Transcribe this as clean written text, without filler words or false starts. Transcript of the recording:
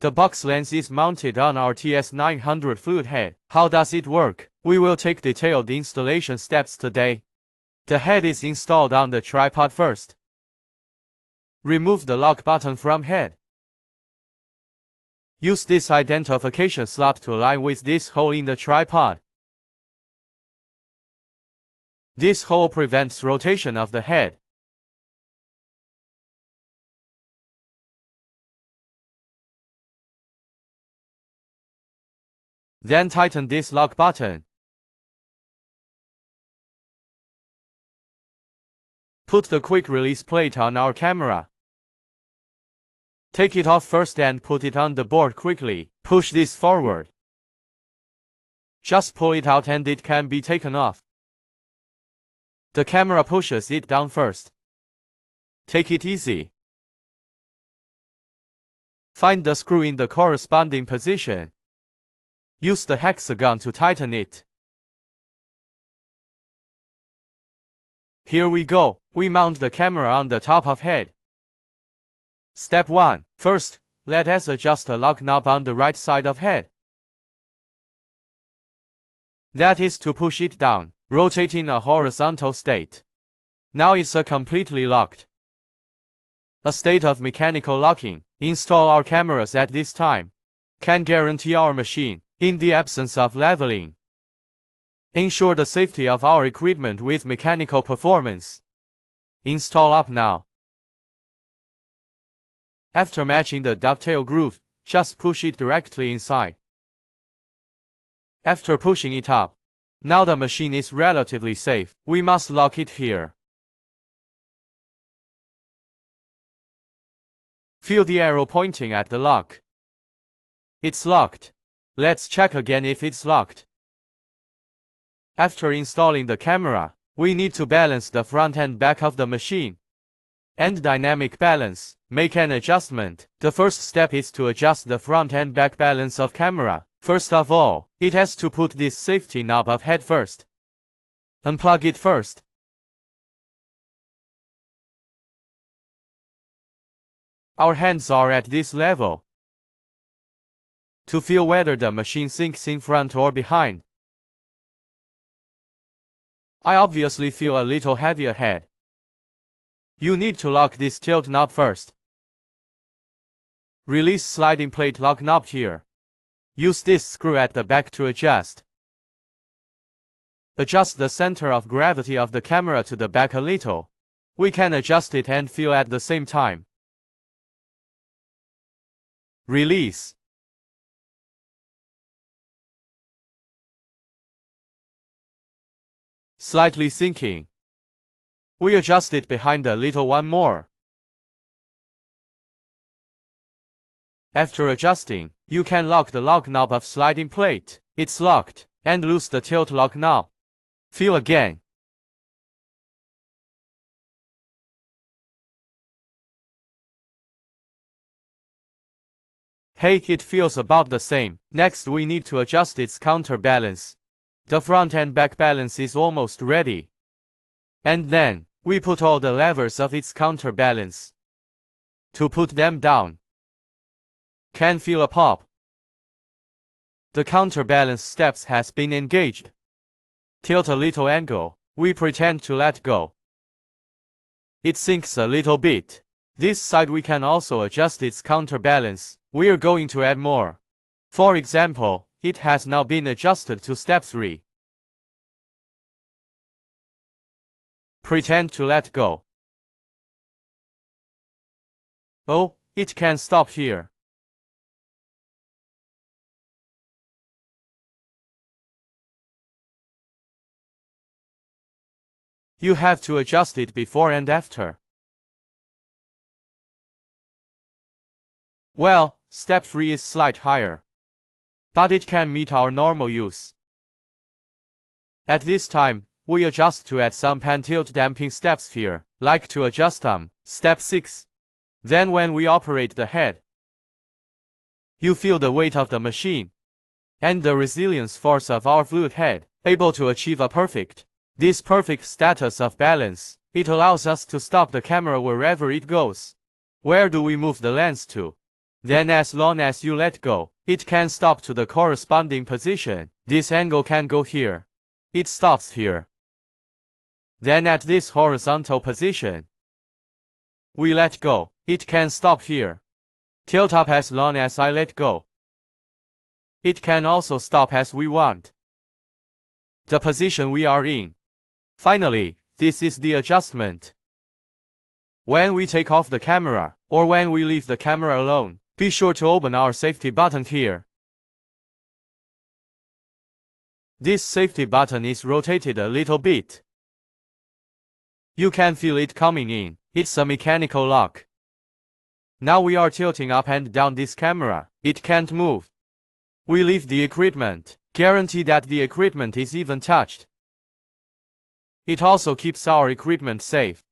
The box lens is mounted on our TS900 fluid head. How does it work? We will take detailed installation steps today. The head is installed on the tripod first. Remove the lock button from head. Use this identification slot to align with this hole in the tripod. This hole prevents rotation of the head. Then tighten this lock button. Put the quick release plate on our camera. Take it off first and put it on the board quickly. Push this forward. Just pull it out and it can be taken off. The camera pushes it down first. Take it easy. Find the screw in the corresponding position. Use the hexagon to tighten it. Here we go. We mount the camera on the top of head. Step 1. First, let us adjust the lock knob on the right side of head. That is to push it down, rotate in a horizontal state. Now it's completely locked. A state of mechanical locking. Install our cameras at this time. Can guarantee our machine, in the absence of leveling. Ensure the safety of our equipment with mechanical performance. Install up now. After matching the dovetail groove, just push it directly inside. After pushing it up, now the machine is relatively safe. We must lock it here. Feel the arrow pointing at the lock. It's locked. Let's check again if it's locked. After installing the camera, we need to balance the front and back of the machine. And dynamic balance. Make an adjustment. The first step is to adjust the front and back balance of camera. First of all, it has to put this safety knob of head first. Unplug it first. Our hands are at this level. To feel whether the machine sinks in front or behind. I obviously feel a little heavy ahead. You need to lock this tilt knob first. Release sliding plate lock knob here. Use this screw at the back to adjust. Adjust the center of gravity of the camera to the back a little. We can adjust it and feel at the same time. Release. Slightly sinking. We adjust it behind a little one more. After adjusting, you can lock the lock knob of sliding plate. It's locked. And loose the tilt lock knob. Feel again. Hey, it feels about the same. Next we need to adjust its counterbalance. The front and back balance is almost ready. And then, we put all the levers of its counterbalance. To put them down. Can feel a pop. The counterbalance steps has been engaged. Tilt a little angle. We pretend to let go. It sinks a little bit. This side we can also adjust its counterbalance. We're going to add more. For example, it has now been adjusted to step 3. Pretend to let go. Oh, it can stop here. You have to adjust it before and after. Well, step 3 is slightly higher. But it can meet our normal use. At this time, we adjust to add some pan tilt damping steps here, like to adjust step 6. Then when we operate the head, you feel the weight of the machine and the resilience force of our fluid head, able to achieve a perfect status of balance. It allows us to stop the camera wherever it goes. Where do we move the lens to? Then as long as you let go, it can stop to the corresponding position. This angle can go here. It stops here. Then at this horizontal position, we let go. It can stop here. Tilt up as long as I let go. It can also stop as we want. The position we are in. Finally, this is the adjustment. When we take off the camera, or when we leave the camera alone, be sure to open our safety button here. This safety button is rotated a little bit. You can feel it coming in. It's a mechanical lock. Now we are tilting up and down this camera. It can't move. We leave the equipment. Guarantee that the equipment is even touched. It also keeps our equipment safe.